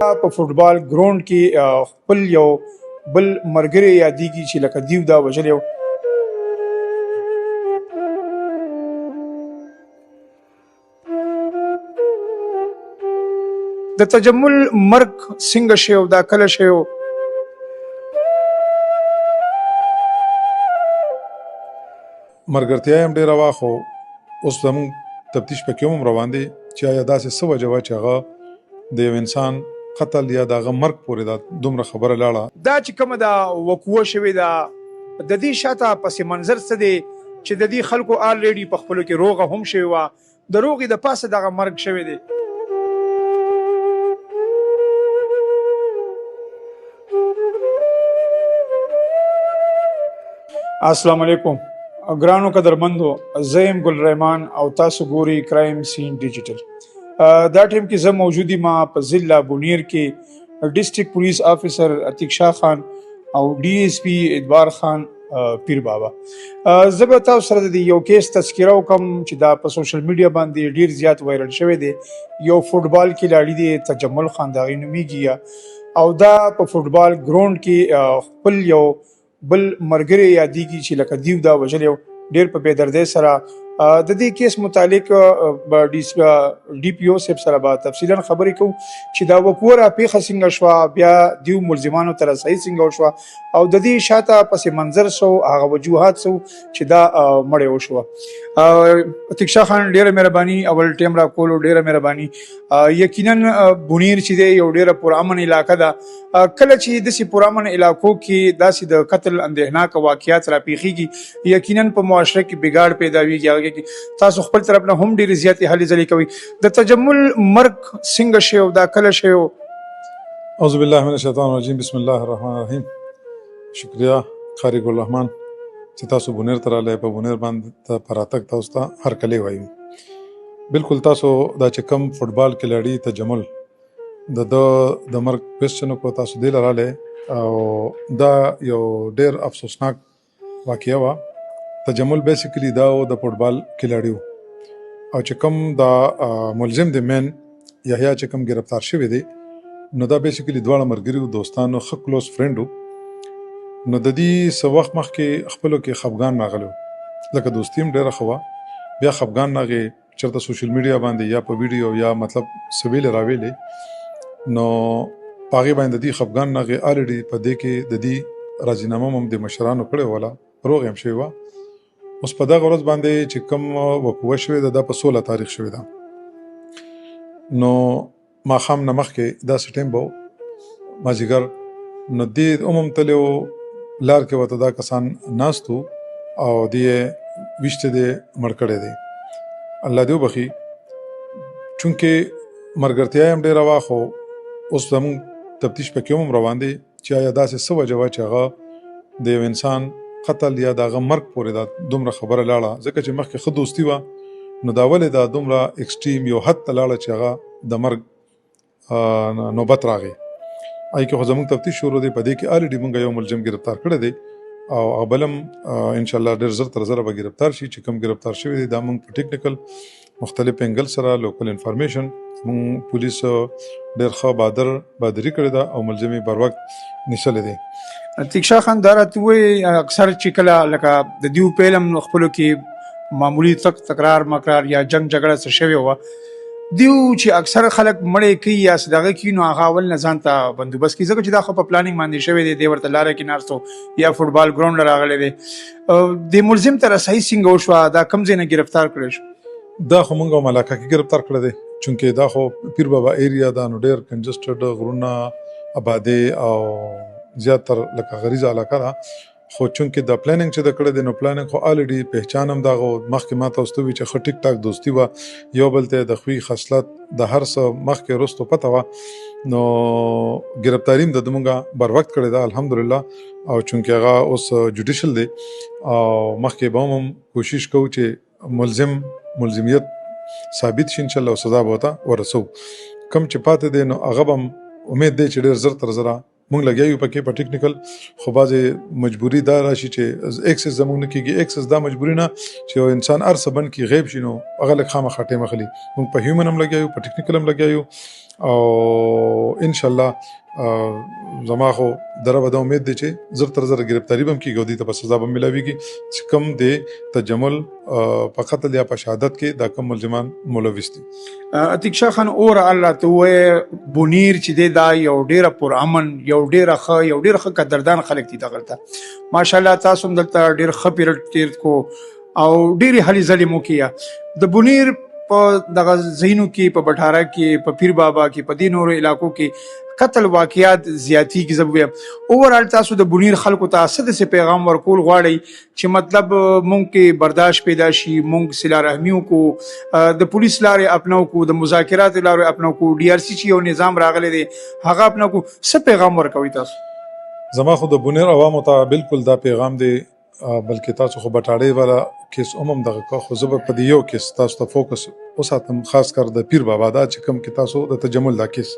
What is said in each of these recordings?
په فوټبال ګراوند کې خپل یو بل مرګري یادېږي چې لکه دیو دا وژلی و. د تجمل مرګ څنګه شی او دا کله شی و؟ مرګرتیا هم ډېره وه، خو اوس زموږ تفتیش پکې هم روان دی چې آیا داسې څه وجه وه چې هغه د یو انسان قتل یا د هغه مرګ پورې دا دومره خبره لاړه. دا چې کومه دا وقوع شوې ده د دې شاته پس منظر څه دی چې د دې خلکو آلریډي په خپلو کې روغه هم شوې وه، د روغې د پاسه دغه مرګ شوی دی. السلام علیکم ګرانو قدرمندو، زه یم ګل رحمان او تاسو ګوري کرایم سین ډیجیټل. دا ټیم کې زه موجود یم په ضلع بونیر کې ډسټرکټ پولیس افیسر عتیق شاه خان او ډي ایس پی ادوار خان پیر بابا. زه به تاسو سره د یو کیس تذکره وکم چې دا په سوشل میډیا باندې ډیر زیات وایرل شوی دی. یو فوټبال کھلاړي دی تجمل خان داغي نومیږي او دا په فوټبال ګراوند کې خپل یو بل مرګري یادېږي چې لکه دیو دا وژلی و. ډېر په بې دردۍ سره د دې کیس متعلق ډي پی او صاحب سره به تفصیلا خبرې کوو چې دا وقوع راپېښه څنګه شوه، بیا دیو ملزمانو ته رسایي څنګه وشوه او د دې شاته پس منظر څه هغه وجوهات څه چې دا مړې وشوه. عتیق شاه خان ډېره مهرباني، اول ټیم را کولو ډېره مهرباني. یقینا بونیر چې دی یو ډېره پرامن علاقه ده. کله چې داسې پرامن علاقو کې داسې د قتل اندېښناکه واقعات راپېښېږي یقینا په معاشره کې بګاړ پیداویږي. هغه کې تاسو خپل طرف نه هم ډېرې زیاتې هلې ځلې کوئ. د تجمل مرګ څنګه شی او دا کله شی و؟ اعوذ بالله من الشیطان الرجیم، بسم الله الرحمن الرحیم. شکریا قاری ګل رحمان چې تاسو بونیر ته راغلی. په بونیر باندې ته په راتګ تاسو ته هرکلی وایو. بالکل تاسو دا چې کوم فوټبال کھلاړي تجمل د مرګ کوېسچن کو تاسو دې لراله او دا یو ډېر افسوسناک واقعه وه. تجمل بیسیکلی دا د فوټبال کھلاړي و او چې کوم دا ملزم دی مین یحیی چې کوم گرفتار شوی دی نو دا بیسیکلی دواړه ملګري و، دوستانو، ښه کلوز فرینډ و. نو د دې څه وخت مخکې خپلو کې خفګان راغلی و، لکه دوستي هم ډېره ښه وه، بیا خفګان راغی چېرته سوشل میډیا باندې یا په ویډیو یا مطلب څه ویلې راویلې نو په هغې باندې د دې خفګان راغی. آلریډي په دې کې د دې راضینامه هم د مشرانو کړې وله، روغ هم شوې وه. اوس په دغه ورځ باندې چې کوم وقوع شوې ده دا په 16 تاریخ شوې ده. نو ماښام نه مخکې داسې ټایم به مازدیګر نو دې عموم تللی و لار کې ورته دا کسان ناست و او دې ویشته دې مړ کړی دی. الله دې وبخي. چونکې مرګرتیا هم ډېره وه، خو اوس زموږ تفتیش پکې هم روان دی چې آیا داسې څه وجه وه چې هغه د یو انسان قتل یا د هغه مرګ پورې دا دومره خبره لاړه. ځکه چې مخکې ښه دوستي وه نو دا ولې دا دومره ایکسټریم یو حد ته لاړه چې هغه د مرګ نوبت راغی. ای کې خو زموږ تفتیش شروع دی. په دې کې آلریډي موږ یو ملزم گرفتار کړی دی او بل هم انشاءالله ډېر زر تر زره به گرفتار شي. چې کوم گرفتار شوی دی دا موږ په ټیکنیکل مختلف انګل سره لوکل انفارمیشن موږ پولیس ډېر ښه بادري کړې ده او ملزم یې بر وخت نیسلی دی. عتیق شاه خان دا راته وایي اکثر چې کله لکه د دیو پیل هم خپلو کې معمولي تکرار مکرار یا جنگ جګړه څه شوې وه، دیو چې اکثر خلک مړې کوي یا څه دغه کوي نو هغه اول نه ځان ته بندوبست کوي. ځکه چې دا خو په پلانینګ باندې شوی دی، دی ورته لاره کې ناست و یا فوټبال ګراوند له راغلی دی. د ملزم ته رسایي څنګه وشوه؟ دا کوم ځای نه ګرفتار کړی شو؟ دا خو موږ هم علاقه کې گرفتار کړی دی چونکې دا خو پیر بابا ایریا ده نو ډېر کنجسټډ غرونه آبادي او زیاتر لکه غریزه علاقه ده. خو چونکې دا پلانینګ چې د کړی دی نو پلانینګ خو آلریډي پہچان هم دغه مخکې ما ته وستوي چې ښه ټیک ټاک دوستي وه، یو بل ته د خوی خصلت د هر څه مخکې وروستو پته وه. نو ګرفتاري هم د مونږه بر وخت کړې ده الحمدلله. او چونکې هغه اوس جوډیشل دی او مخکې به هم کوشش کوو چې ملزمیت ثابت شي انشاءالله او سزا به ورته ورسو. کم چې پاتې دی نو هغه به امید دی چې ډېر زر تر زره مونږ لګیایو پکې په ټیکنیکل. خو بعضې مجبوري دا راشي چې ایکسس زمونږ نه کېږي. ایکسس دا مجبوري نه چې یو انسان هر څه بند کړي غیب شي نو هغه لږ خامخا ټایم اخلي. مونږ په هیومن هم لګیایو، په ټیکنیکل هم لګیایو او ان شاء الله زما خو دره به د امید دی چې زر تر زر گرفتاری به هم کېږي او دوی ته به سزا به هم میلاویږي چې کوم د تجمل په قتل یا په شهادت کې دا کوم ملزمان ملوث دي. عتیق شاه خان اور الله ته وې بونیر چې دی دا یو ډیره پرامن یو ډیره ښه قدردان خلک دي دغلته ماشاءالله تاسو هم دلته ډیر ښه پیرډ تیر کو او ډیرې هلې ځلې مو کیه د بونیر په دغه ځایونو کې په بټاره کې په پیر بابا کې په دې نورو علاقو کې قتل واقعیات زیاتیږي زه به ویم اوورال تاسو د بونیر خلکو ته څه داسې پیغام ورکول غواړئ چې مطلب مونږ کې برداشت پیدا شي مونږ صله رحمي وکړو د پولیس لارې اپناو کو د مذاکراتو لارې اپناو کو ډي آر سی چې یو نظام راغلی دی هغه اپناو کو څه پیغام ورکوي تاسو؟ زما خو د بونیر عوامو ته بالکل دا پیغام دی بلکې تاسو خو بټاړې والا کیس عموم دغه کو خو زه به په دې یو کیس تاسو ته فوکس وساتم خاص کر د پیر بابا دا چې کوم کې تاسو د تجمل دا کیس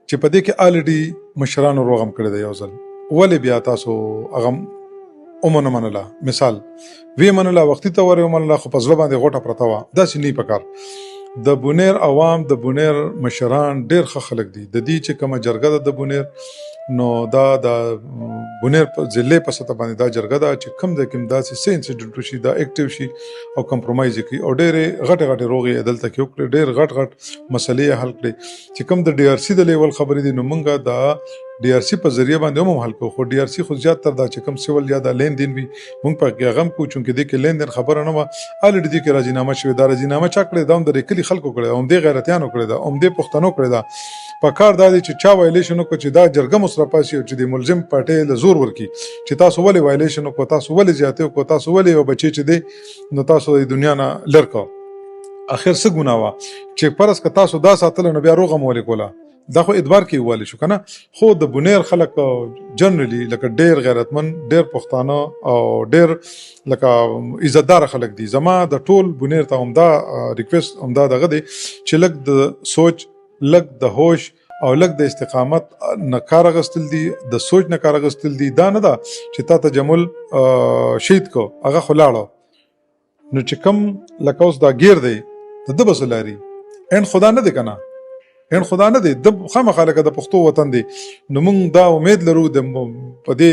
چې په دې کې الریډي مشرانو روغم کړی دی یو ځل ولې بیا تاسو هغه اومنه منله مثال وی منله وختي ته ور منله خو په ځل باندې غوټه پرته وه داسې نه پکار د بونیر عوام د بونیر مشران ډیر ښه خلک دي د دې چې کومه جرګه ده د بونیر نو دا د بونیر په ضلع په سطح باندې دا جرګه ده چې کم د کوم داسې څه انسیډنټ وشي دا اکټیو شي او کمپرومایز کوي او ډېرې غټې روغې دلته کې وکړي ډېر غټ مسلې حل کړي چې کوم د ډي آر سی د لیول خبرې دي نو مونږه دا ډي آر سی په ذریعہ باندې هم حل کوو خو ډي آر سی خو زیات تر دا چې کوم سیول یا دا لین دین وي مونږ په کې غم کو چونکې دې کې لین دین خبره نه و الریډي دې کې راځینامه شوی دا راځینامه چا کړی دا هم د کلی خلکو کړی هم دې غیرتیانو کړی دا هم دې پښتنو کړی دا په کار دا دی چې چا وایلیشن وکړي چې دا جرګه مصرفه شي او چې د ملزم پټې له زور ورکی چې تاسو ولې وایلیشن وکړو تاسو ولې زیاتې وکړو تاسو ولې یو بچی چې دی نو تاسو د دنیا نه لرکو اخر څه ګناه وه چې فرض که تاسو دا ساتل نو بیا روغه مو ولې کوله دا خو ادبار کې والی شو کنه خو د بونیر خلک جنرالي لکه ډیر غیرتمن ډیر پښتانه او ډیر لکه عزتدار خلک دي زما د ټول بونیر ته همدا ریکوست همدا دغه دی چې لږ د سوچ لږ د هوش او لږ د استقامت نه کار اخیستل دي د سوچ نه کار اخیستل دي دا نه ده چې تا تجمل شهید کو هغه خو لاړو نو چې کم لکه اوس دا گیر دی د ده بس لاري ان خدا نه دی کنه ان خدا نه دی د خامخا لکه د پښتو وطن دی نو موږ دا امید لرو د په دې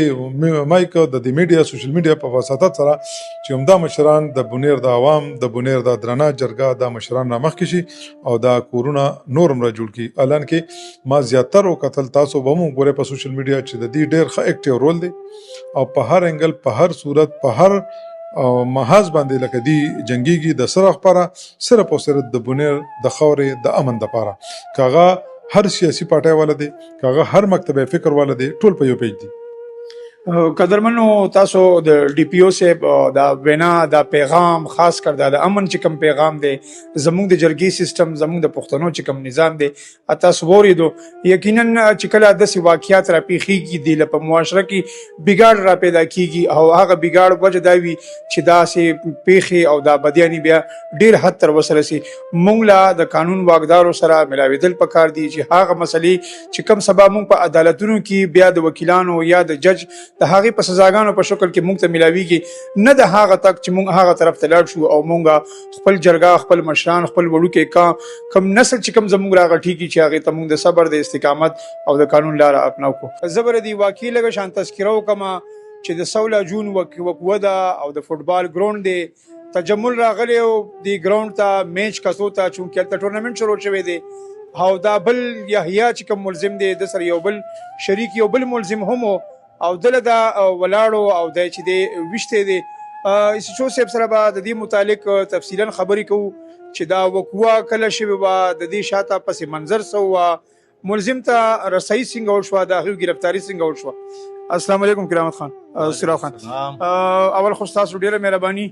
مایک د میډیا سوشل میډیا په واسطه سره چې همدا مشران د بونیر د عوام د بونیر د درنه جرګه د مشران را مخکې شي او دا کورونه نورم را جوړ کی اعلان کې ما زیاتره وکتل تاسو به مو ګوره په سوشل میډیا چې د دې ډیر ښه اکټیو رول دی او په هر انګل په هر صورت په هر محاذ باندې لکه دی جنگيږي د سره خبره صرف او صرف د بونیر د خورې د امن د پاره کاغه هر سیاسي پارټي والا دی کاغه هر مکتبه فکر والا دی ټول په یو پیج دی قدرمنو تاسو د ډي پی او صاحب دا وینا دا پیغام خاص کر دا امن چې کوم پیغام دی زموږ د جرګي سیستم زموږ د پښتنو چې کوم نظام دی تاسو وریدو یقینا چې کله داسې واقعیات را پیښیږي دی په معاشره کې بګاړ را پیدا کیږي او هغه بګاړ وجه دا وي چې دا سه پیښې او دا بدیانی بیا ډیر حد تر وسره سي مونږ لا د قانون واغدارو سره ملاویدل پکار دي چې هغه مسلې چې کوم سبا مونږ په عدالتونو کې بیا د وکیلانو یا د جج د هغه په سزاګانو په شکل کې مونږ ته ملاويږي نه د هغه تک چې مونږ هغه طرف ته لاړ شو او مونږ خپل جرګه خپل مشران خپل وړو کې کم نسل چې کم زموږ راغ ټیکی چې هغه ته مونږ د صبر د استقامت او د قانون لار اپناو کو زبر دی واقعي لګ شان تذکرو کما چې د 16 جون وکودا او د فوتبال ګراوند دی تجمل راغلی او دی ګراوند ته میچ کسو ته چونکه ته ټورنمنت شروع شوی دی او دا بل یحیی چې کوم ملزم دی د سر یو بل شریک یو بل ملزم هم او دله دا ولاړو او د چې دی وشته دی اسو صاحب سره به د دې متعلق تفصیلا خبرې کوو چې دا وقوع کله شوی و د دې شاته پس منظر سو ملزم ته رسۍ څنګه وشو د هغه گرفتاری څنګه وشو السلام علیکم کرامت خان سراج خان اول خو تاسو ډیره مهرباني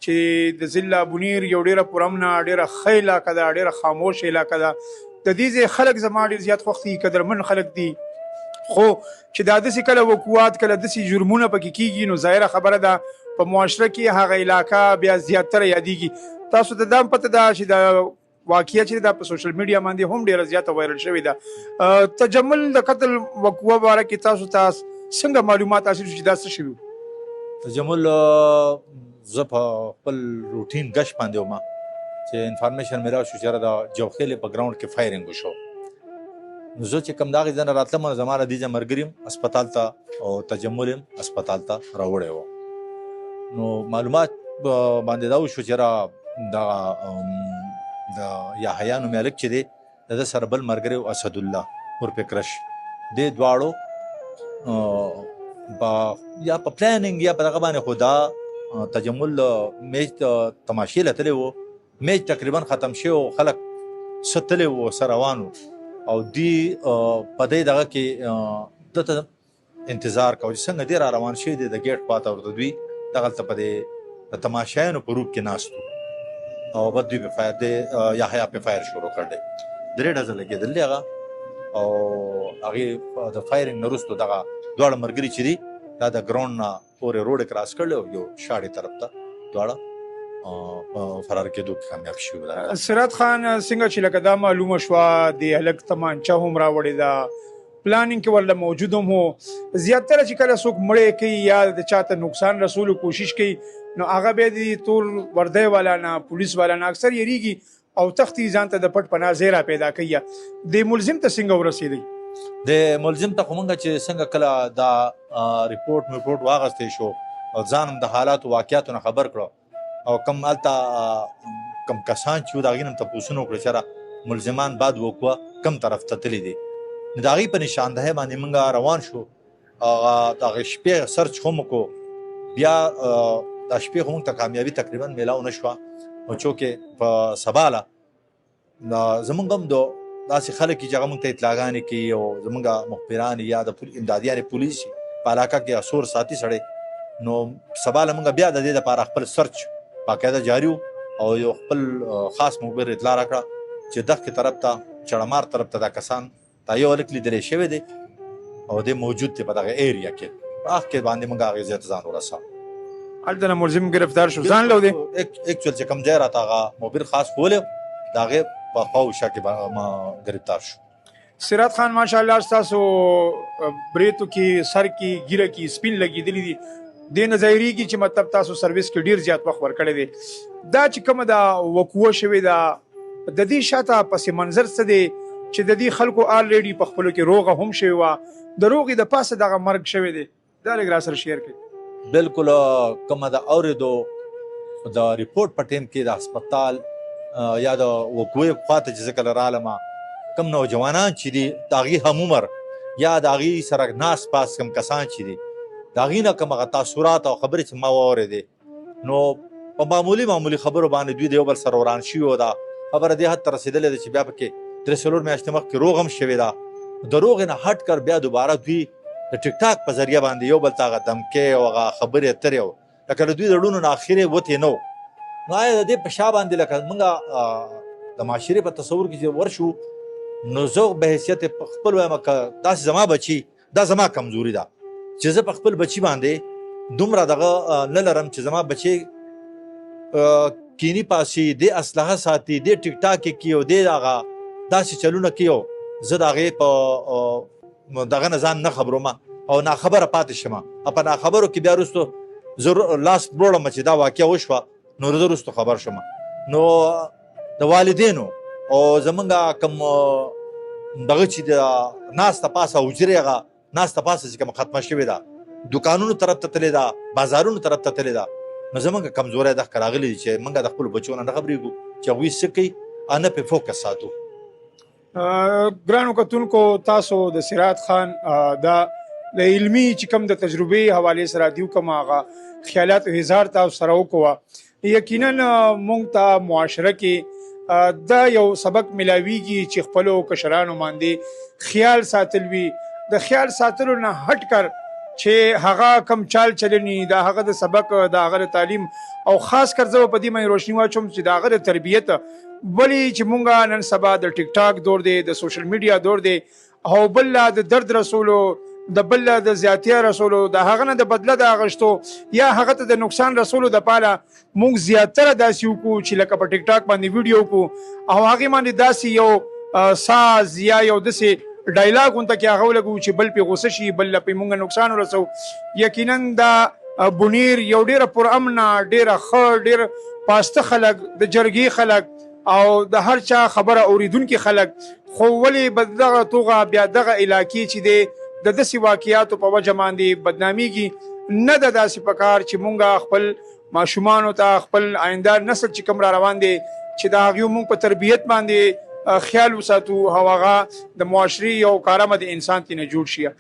چې د ضلع بونیر یو ډیره پرامنه ډیره خیله کده ډیره خاموش علاقه ده د دې خلک زما ډیر زیات خوختي قدرمن خلک دي خو چې دا داسې کله وقوعات کله داسې جرمونه پکې کیږي نو ظاهره خبره ده په معاشره کې هغه علاقه بیا زیاتره یادېږي تاسو ته دا هم پته ده چې دا واقعیت چې دا په سوشل میډیا باندې هم ډیره زیاته وایرل شوې ده تجمل د قتل وقوع باره کې تاسو ته څنګه معلومات حاصل شي چې دا څه شوي تجمل زه په خپل روټین ګش باندې وم چې انفارمیشن مې راوشو چې د جوخیلې په ګراوند کې فایرنګ وشو. نو زه چې کوم د هغې ځای نه راتلم نو زما له دې ځای ملګري یم هسپتال ته او تجمل یم هسپتال ته راوړی و. نو معلومات باندې دا وشو چې د یحیا نومې هلک چې دی د ده سره بل ملګری و اسدالله عرف کرش. دې دواړو یا په پلانینګ یا په دغه باندې خو دا تجمل میچ تماشې له تللی و. میچ تقریبا ختم شوی و خلک څه تللی و سره روان و او دی په دې دغه کې دته انتظار کوي چې څنګه دی را روان شوی دی د ګیټ خواته ورته دوی دغلته په دې د تماشایانو په روپ کې ناست و او بد دوی په فایر دی یحیا په فایر شروع کړ دی. 3 ډزه لګېدلې هغه او هغې د فایرنګ نه وروستو دغه دواړه ملګري چې دي دا د ګراوند نه پورې روډ کراس کړلی او یو شاړې طرف ته دواړه فرار کېدو کې کامیاب شوي وو. سرات خان څنګه چې لکه دا معلومه شوه د هلک تمانچه هم راوړې ده پلانینګ کې ورله موجود هم هو. زیاتره چې کله څوک مړی کوي یا د چاته نقصان رسولو کوشش کوي نو هغه بیا د تور وردی والا نه پولیس والا نه اکثر یریږي او تختی ځان ته د پټ پناه ځای را پیدا کوي. د ملزم ته څنګه ورسېدی؟ د ملزم ته خو مونږ چې څنګه کله دا ریپورټ واغستی شو او ځان هم د حالاتو واقعیاتو نه خبر کړو او کم هلته کم کسان چې وو د هغې نه م تپوسونه وکړه چې یاره ملزمان بعد وکوه کم طرف ته تللی دی. نو د هغې په نشاندهۍ باندې مونږ روان شو د هغې شپې سرچ خو مو کو بیا دا شپې خو مونږ ته کامیابي تقریبا میلاو نه شوه او چونکې په سباله زمونږ هم داسې خلک چې هغه مونږ ته اطلاعګانې کوي او زمونږ مخبران یا د امدادیانې پولیس په علاقه کې اسور ساتي سړی نو سباله مونږ بیا د دې دپاره خپل سرچ باقاعده جاري او یو خپل خاص مخبر اطلاع راکړه چې دغې طرف ته چړمار طرف ته دا کسان دا یو هلک لیدلی شوی دی او دی موجود دی په دغه ایریا کې په هغه کې باندې مونږ هغې ځای ته ځان ورسوه. هلته نه ملزم گرفتار شو ځان له دی اکچوال چې کوم ځای راته هغه مخبر خاص ښولی د هغې په خوا و شا کې ما گرفتار شو. سرات خان ماشاءالله ستاسو بریتو کې سر کې ګیره کې سپین لګېدلي دي دې نه ظاهرېږي چې مطلب تاسو سروس کې ډېر زیات وخت ورکړی دی. دا چې کومه دا وقوعه شوې ده د دې شاته پس منظر څه دی چې د دې خلکو آلریډي په خپلو کې روغه هم شوې وه د روغې د پاسه دغه مرګ شوی دی دا لږ راسره شیر کړئ. بالکل کومه د اورېدو د ریپورټ په ټیم کې د هسپتال یا د وقوعې خواته چې زه کله رالمه کم نوجوانان چې دي د هغې هم عمر یا د هغې سره ناست پاس کم کسان چې دي د هغې نه کوم هغه تاثرات او خبرې چې ما واورېدې نو په معمولي خبرو باندې دوی د یو بل سره وران شوي وو. دا خبره دې حد ته رسېدلې ده چې بیا پکې 3-4 میاشتې مخکې روغ هم شوې ده. د روغې نه هټ کر بیا دوباره دوی د ټیک ټاک په ذریعه باندې یو بل ته هغه دمکې او هغه خبرې اترې وو لکه د دوی د ړونو نه اخرې وتې نه و. نو آیا د دې په شا باندې لکه موږ د معاشرې په تصور کې چې ورشو نو زه به حیثیت خپل وایم که داسې زما بچي دا زما کمزوري ده چې زه په خپل بچي باندې دومره دغه نه لرم چې زما بچي کینی پاسي دې اسلحه ساتي دې ټیک ټاک کې کیو دې هغه داسې چلونه کیو زه د هغې په دغه نه ځان نه خبروم او ناخبره پاتې شم. په ناخبرو کې بیا وروستو زه لاس بروړم چې دا واقعه وشوه نو زه وروستو خبر شم. نو د والدینو او زمونږ کوم دغه چې د ناسته پاسه حجرې هغه ناسته پاسه چې کوم ختمه شوې ده دوکانونو طرف ته تللی ده بازارونو طرف ته تللی ده نو زمونږ کمزوری دغه راغلی دی چې مونږ د خپلو بچو نه نه خبرېږو چې هغوی څه کوي نه پرې فوکس ساتو. ګرانو کتونکو تاسو د سرات خان دا د علمي چې کوم د تجربې حوالې سره دیو کوم هغه خیالات او اظهار تاسو سره وکړه یقینا مونږ ته معاشره کې دا یو سبق ملاویږي چې خپلو کشرانو باندې خیال ساتل وي د خیال ساتلو نه هټ کر چې هغه کم چال چلنی دا هغه د سبق دا هغه د تعلیم او خاص کر زه په دې باندې روشنی واچوم چې دا هغه د تربیت ولی چې مونږه نن سبا د ټیک ټاک دور دی د سوشل میډیا دور دی او بل د درد رسولو د بل د زیاتیا رسولو د هغه نه د بدله د اغشتو یا هغه ته د نقصان رسولو د پاله مونږ زیاتره داسې وکړو چې لکه په ټیک ټاک باندې ویډیو کو او هغې باندې داسې یو ساز یا یو داسې ډایلاګ ونته کې هغه ولګو چې بل پې غوسه شي بل پې مونږ نقصان ورسو. یقینا دا بنیر یو ډیره پرامنه ډیره ښه ډیره پاسته خلک، د جرګې خلک او د هر چا خبره اوریدونکي خلک، خو ولې به دغه توګه بیا دغه علاقې چې دی د داسې واقعیاتو په وجه باندې بدنامیږي؟ نه ده داسې پکار چې مونږ خپل ماشومانو ته، خپل آینده نسل چې کوم را روان دی، چې د هغوی مونږ په تربیت باندې خیال وساتو او هغه د معاشري یو کارآمد انسان ترې نه جوړ شي.